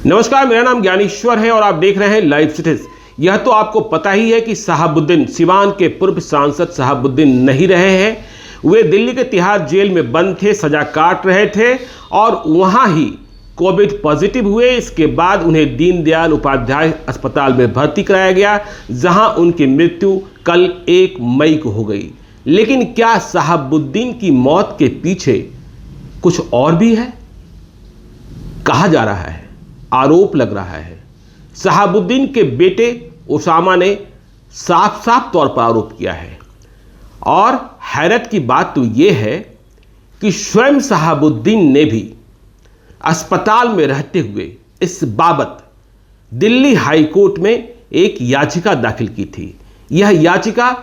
नमस्कार, मेरा नाम ज्ञानेश्वर है और आप देख रहे हैं लाइव सिटीज। यह तो आपको पता ही है कि शहाबुद्दीन, सिवान के पूर्व सांसद शहाबुद्दीन नहीं रहे हैं। वे दिल्ली के तिहाड़ जेल में बंद थे, सजा काट रहे थे और वहां ही कोविड पॉजिटिव हुए। इसके बाद उन्हें दीनदयाल उपाध्याय अस्पताल में भर्ती कराया गया, जहां उनकी मृत्यु कल 1 मई को हो गई। लेकिन क्या शहाबुद्दीन की मौत के पीछे कुछ और भी है? कहा जा रहा है, आरोप लग रहा है। शहाबुद्दीन के बेटे उसामा ने साफ साफ तौर पर आरोप किया है और हैरत की बात तो यह है कि स्वयं शहाबुद्दीन ने भी अस्पताल में रहते हुए इस बाबत दिल्ली हाई कोर्ट में एक याचिका दाखिल की थी। यह याचिका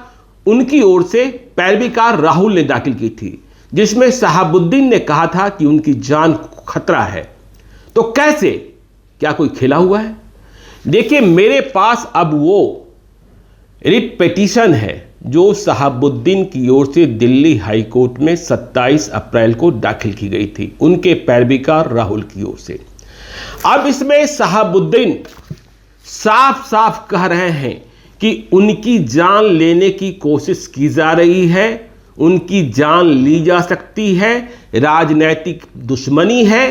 उनकी ओर से पैरवीकार राहुल ने दाखिल की थी, जिसमें शहाबुद्दीन ने कहा था कि उनकी जान खतरा है। तो कैसे, क्या कोई खेला हुआ है? देखिए, मेरे पास अब वो रिट पिटीशन है जो शहाबुद्दीन की ओर से दिल्ली हाई कोर्ट में 27 अप्रैल को दाखिल की गई थी, उनके पैरवीकार राहुल की ओर से। अब इसमें शहाबुद्दीन साफ साफ कह रहे हैं कि उनकी जान लेने की कोशिश की जा रही है, उनकी जान ली जा सकती है, राजनीतिक दुश्मनी है।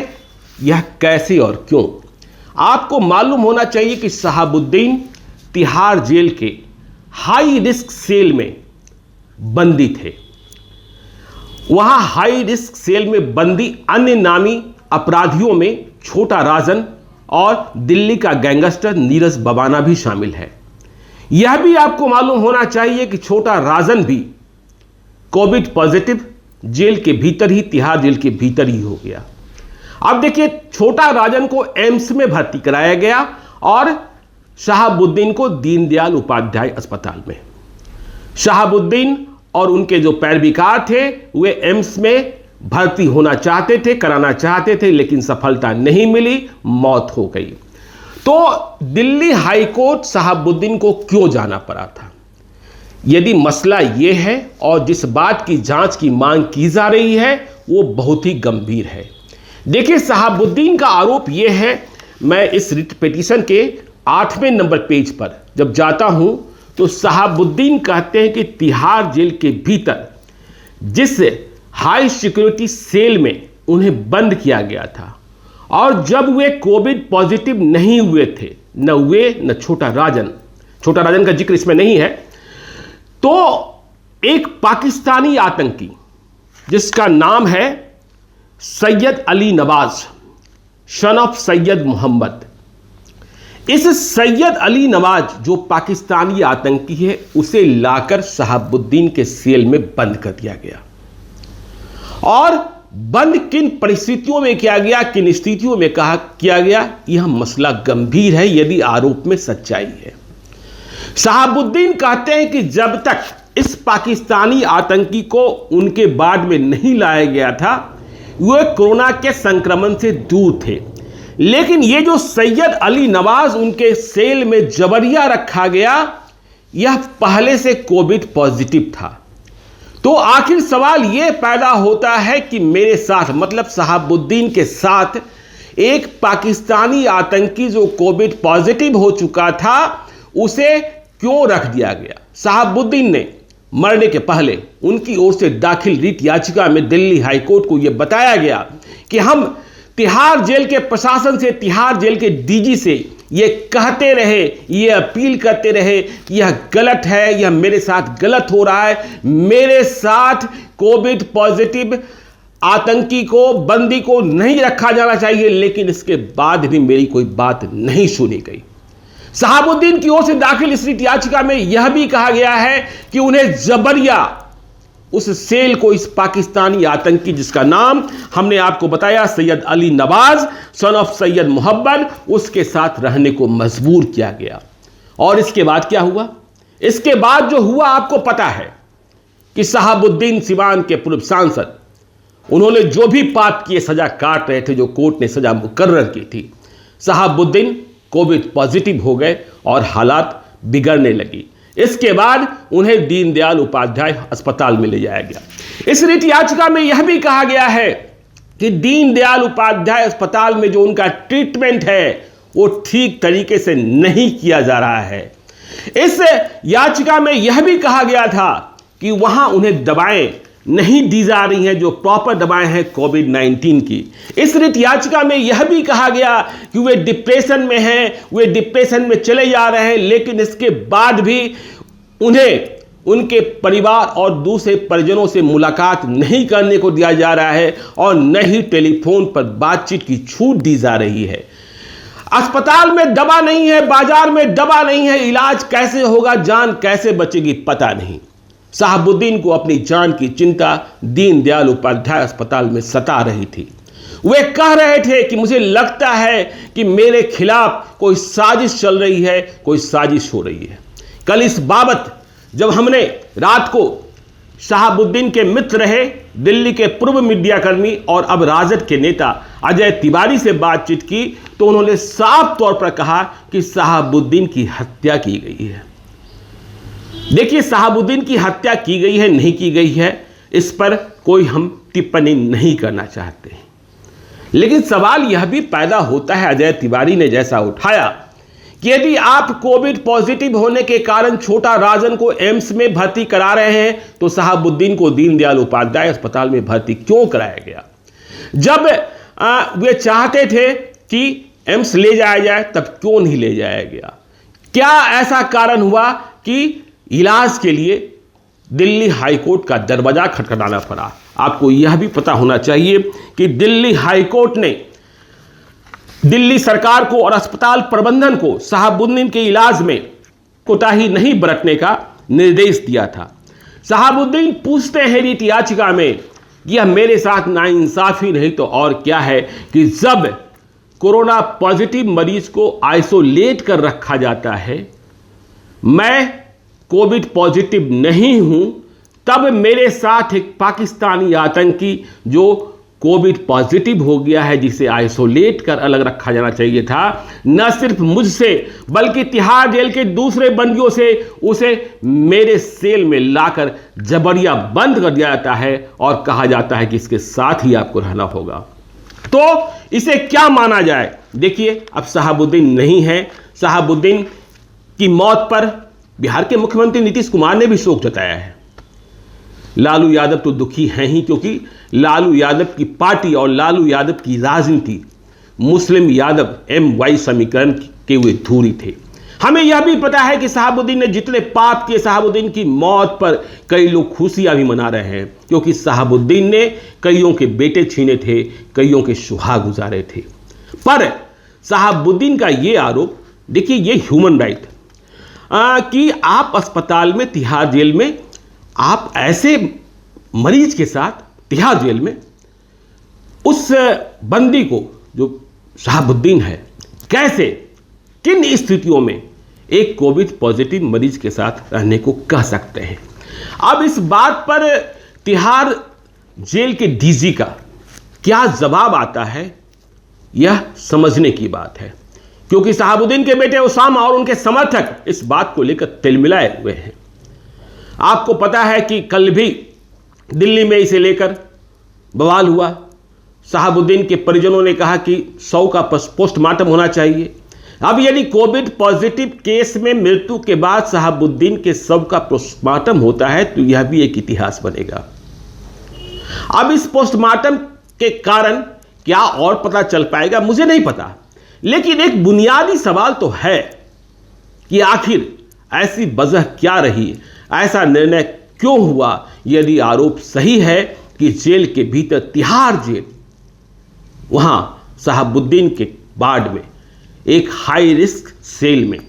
यह कैसे और क्यों? आपको मालूम होना चाहिए कि शहाबुद्दीन तिहाड़ जेल के हाई रिस्क सेल में बंदी थे। वहां हाई रिस्क सेल में बंदी अन्य नामी अपराधियों में छोटा राजन और दिल्ली का गैंगस्टर नीरज बबाना भी शामिल है। यह भी आपको मालूम होना चाहिए कि छोटा राजन भी कोविड पॉजिटिव जेल के भीतर ही, तिहाड़ जेल के भीतर ही हो गया। अब देखिए, छोटा राजन को एम्स में भर्ती कराया गया और शहाबुद्दीन को दीनदयाल उपाध्याय अस्पताल में। शहाबुद्दीन और उनके जो पैरवीकार थे वे एम्स में भर्ती होना चाहते थे, कराना चाहते थे, लेकिन सफलता नहीं मिली, मौत हो गई। तो दिल्ली हाई कोर्ट शहाबुद्दीन को क्यों जाना पड़ा था? यदि मसला यह है और जिस बात की जांच की मांग की जा रही है वो बहुत ही गंभीर है। देखिए, शहाबुद्दीन का आरोप यह है, मैं इस रिट पिटीशन के 8वें नंबर पेज पर जब जाता हूं तो शहाबुद्दीन कहते हैं कि तिहाड़ जेल के भीतर जिस हाई सिक्योरिटी सेल में उन्हें बंद किया गया था और जब वे कोविड पॉजिटिव नहीं हुए थे, न वे न छोटा राजन का जिक्र इसमें नहीं है, तो एक पाकिस्तानी आतंकी जिसका नाम है सैयद अली नवाज, सन ऑफ सैयद मोहम्मद, इस सैयद अली नवाज जो पाकिस्तानी आतंकी है, उसे लाकर शहाबुद्दीन के सेल में बंद कर दिया गया। और बंद किन परिस्थितियों में किया गया, किन स्थितियों में किया गया, यह मसला गंभीर है यदि आरोप में सच्चाई है। शहाबुद्दीन कहते हैं कि जब तक इस पाकिस्तानी आतंकी को उनके वार्ड में नहीं लाया गया था, वे कोरोना के संक्रमण से दूर थे। लेकिन ये जो सैयद अली नवाज उनके सेल में जबरिया रखा गया, यह पहले से कोविड पॉजिटिव था। तो आखिर सवाल यह पैदा होता है कि मेरे साथ, मतलब शहाबुद्दीन के साथ, एक पाकिस्तानी आतंकी जो कोविड पॉजिटिव हो चुका था, उसे क्यों रख दिया गया? शहाबुद्दीन ने मरने के पहले उनकी ओर से दाखिल रिट याचिका में दिल्ली हाई कोर्ट को यह बताया गया कि हम तिहाड़ जेल के प्रशासन से, तिहाड़ जेल के डीजी से ये कहते रहे, ये अपील करते रहे कि यह गलत है, यह मेरे साथ गलत हो रहा है, मेरे साथ कोविड पॉजिटिव आतंकी को, बंदी को नहीं रखा जाना चाहिए। लेकिन इसके बाद भी मेरी कोई बात नहीं सुनी गई। शहाबुद्दीन की ओर से दाखिल इस रिट याचिका में यह भी कहा गया है कि उन्हें जबरिया उस सेल को, इस पाकिस्तानी आतंकी जिसका नाम हमने आपको बताया सैयद अली नवाज, सन ऑफ सैयद मोहम्मद, उसके साथ रहने को मजबूर किया गया। और इसके बाद क्या हुआ? इसके बाद जो हुआ आपको पता है कि शहाबुद्दीन, सिवान के पूर्व सांसद, उन्होंने जो भी पाप किए सजा काट रहे थे, जो कोर्ट ने सजा मुकर्रर की थी। शहाबुद्दीन कोविड पॉजिटिव हो गए और हालात बिगड़ने लगी। इसके बाद उन्हें दीनदयाल उपाध्याय अस्पताल में ले जाया गया। इस रिट याचिका में यह भी कहा गया है कि दीनदयाल उपाध्याय अस्पताल में जो उनका ट्रीटमेंट है वो ठीक तरीके से नहीं किया जा रहा है। इस याचिका में यह भी कहा गया था कि वहां उन्हें दवाएं नहीं दी जा रही हैं जो प्रॉपर दवाएं हैं कोविड-19 की। इस रिट याचिका में यह भी कहा गया कि वे डिप्रेशन में हैं, वे डिप्रेशन में चले जा रहे हैं, लेकिन इसके बाद भी उन्हें उनके परिवार और दूसरे परिजनों से मुलाकात नहीं करने को दिया जा रहा है और न ही टेलीफोन पर बातचीत की छूट दी जा रही है। अस्पताल में दवा नहीं है, बाजार में दवा नहीं है, इलाज कैसे होगा, जान कैसे बचेगी, पता नहीं। शहाबुद्दीन को अपनी जान की चिंता दीनदयाल उपाध्याय अस्पताल में सता रही थी। वे कह रहे थे कि मुझे लगता है कि मेरे खिलाफ कोई साजिश चल रही है, कोई साजिश हो रही है। कल इस बाबत जब हमने रात को शहाबुद्दीन के मित्र रहे दिल्ली के पूर्व मीडियाकर्मी और अब राजद के नेता अजय तिवारी से बातचीत की, तो उन्होंने साफ तौर पर कहा कि शहाबुद्दीन की हत्या की गई है। देखिए, शहाबुद्दीन की हत्या की गई है नहीं की गई है, इस पर कोई हम टिप्पणी नहीं करना चाहते हैं, लेकिन सवाल यह भी पैदा होता है, अजय तिवारी ने जैसा उठाया कि यदि आप कोविड पॉजिटिव होने के कारण छोटा राजन को एम्स में भर्ती करा रहे हैं, तो शहाबुद्दीन को दीनदयाल उपाध्याय अस्पताल में भर्ती क्यों कराया गया? जब वे चाहते थे कि एम्स ले जाया जाए, तब क्यों नहीं ले जाया गया? क्या ऐसा कारण हुआ कि इलाज के लिए दिल्ली हाईकोर्ट का दरवाजा खटखटाना पड़ा? आपको यह भी पता होना चाहिए कि दिल्ली हाईकोर्ट ने दिल्ली सरकार को और अस्पताल प्रबंधन को शहाबुद्दीन के इलाज में कोताही नहीं बरतने का निर्देश दिया था। शहाबुद्दीन पूछते हैं रिट याचिका में, यह मेरे साथ नाइंसाफी नहीं तो और क्या है कि जब कोरोना पॉजिटिव मरीज को आइसोलेट कर रखा जाता है, मैं कोविड पॉजिटिव नहीं हूं, तब मेरे साथ एक पाकिस्तानी आतंकी जो कोविड पॉजिटिव हो गया है, जिसे आइसोलेट कर अलग रखा जाना चाहिए था, न सिर्फ मुझसे बल्कि तिहाड़ जेल के दूसरे बंदियों से उसे मेरे सेल में लाकर जबरिया बंद कर दिया जाता है और कहा जाता है कि इसके साथ ही आपको रहना होगा। तो इसे क्या माना जाए? देखिए, अब शहाबुद्दीन नहीं है। शहाबुद्दीन की मौत पर बिहार के मुख्यमंत्री नीतीश कुमार ने भी शोक जताया है। लालू यादव तो दुखी हैं ही, क्योंकि लालू यादव की पार्टी और लालू यादव की राजनीति मुस्लिम यादव MY समीकरण के वे धूरी थे। हमें यह भी पता है कि शहाबुद्दीन ने जितने पाप किए, शहाबुद्दीन की मौत पर कई लोग खुशियां भी मना रहे हैं, क्योंकि शहाबुद्दीन ने कईयों के बेटे छीने थे, कईयों के सुहाग गुजारे थे। पर शहाबुद्दीन का ये आरोप, देखिए, ये ह्यूमन राइट कि आप अस्पताल में तिहाड़ जेल में आप ऐसे मरीज के साथ तिहाड़ जेल में उस बंदी को जो शहाबुद्दीन है, कैसे किन स्थितियों में एक कोविड पॉजिटिव मरीज के साथ रहने को कह सकते हैं? अब इस बात पर तिहाड़ जेल के DG का क्या जवाब आता है, यह समझने की बात है, क्योंकि शहाबुद्दीन के बेटे उसामा और उनके समर्थक इस बात को लेकर तिलमिलाए हुए हैं। आपको पता है कि कल भी दिल्ली में इसे लेकर बवाल हुआ। शहाबुद्दीन के परिजनों ने कहा कि 100 का पोस्टमार्टम होना चाहिए। अब यदि कोविड पॉजिटिव केस में मृत्यु के बाद शहाबुद्दीन के शव का पोस्टमार्टम होता है, तो यह भी एक इतिहास बनेगा। अब इस पोस्टमार्टम के कारण क्या और पता चल पाएगा, मुझे नहीं पता, लेकिन एक बुनियादी सवाल तो है कि आखिर ऐसी वजह क्या रही, ऐसा निर्णय क्यों हुआ? यदि आरोप सही है कि जेल के भीतर, तिहाड़ जेल, वहां शहाबुद्दीन के वार्ड में एक हाई रिस्क सेल में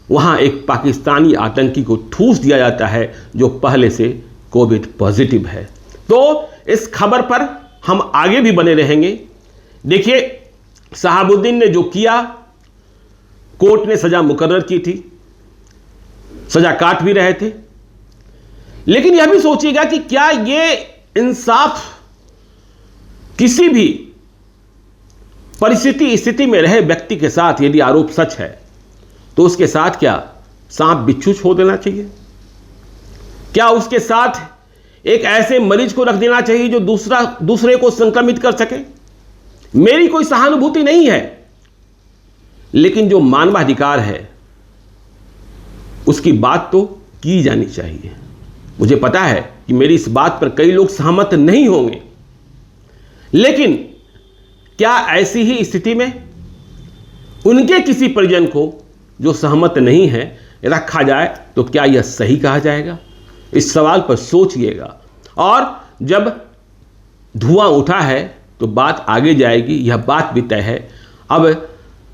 वहां एक पाकिस्तानी आतंकी को ठूस दिया जाता है जो पहले से कोविड पॉजिटिव है, तो इस खबर पर हम आगे भी बने रहेंगे। देखिए, शहाबुद्दीन ने जो किया, कोर्ट ने सजा मुकर्रर की थी, सजा काट भी रहे थे, लेकिन यह भी सोचिएगा कि क्या यह इंसाफ किसी भी परिस्थिति स्थिति में रहे व्यक्ति के साथ, यदि आरोप सच है, तो उसके साथ क्या सांप बिच्छू छोड़ देना चाहिए? क्या उसके साथ एक ऐसे मरीज को रख देना चाहिए जो दूसरे को संक्रमित कर सके? मेरी कोई सहानुभूति नहीं है, लेकिन जो मानवाधिकार है उसकी बात तो की जानी चाहिए। मुझे पता है कि मेरी इस बात पर कई लोग सहमत नहीं होंगे, लेकिन क्या ऐसी ही स्थिति में उनके किसी परिजन को जो सहमत नहीं है रखा जाए तो क्या यह सही कहा जाएगा? इस सवाल पर सोचिएगा। और जब धुआं उठा है तो बात आगे जाएगी, यह बात भी तय है। अब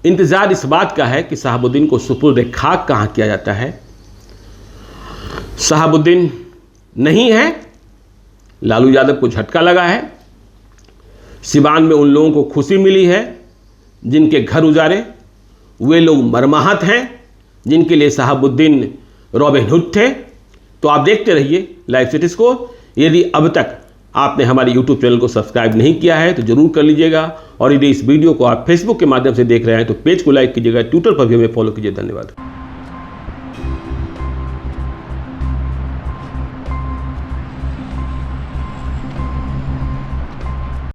इंतजार इस बात का है कि शहाबुद्दीन को सुपुर्द खाक कहाँ किया जाता है। शहाबुद्दीन नहीं है, लालू यादव को झटका लगा है। सिवान में उन लोगों को खुशी मिली है जिनके घर उजाड़े, वे लोग मरमाहत हैं जिनके लिए शहाबुद्दीन रॉबिन हुड थे। तो आप देखते रहिए लाइव सिटीज को। यदि अब तक आपने हमारे YouTube चैनल को सब्सक्राइब नहीं किया है तो जरूर कर लीजिएगा, और यदि इस वीडियो को आप फेसबुक के माध्यम से देख रहे हैं तो पेज को लाइक कीजिएगा, ट्विटर पर भी हमें फॉलो कीजिए। धन्यवाद।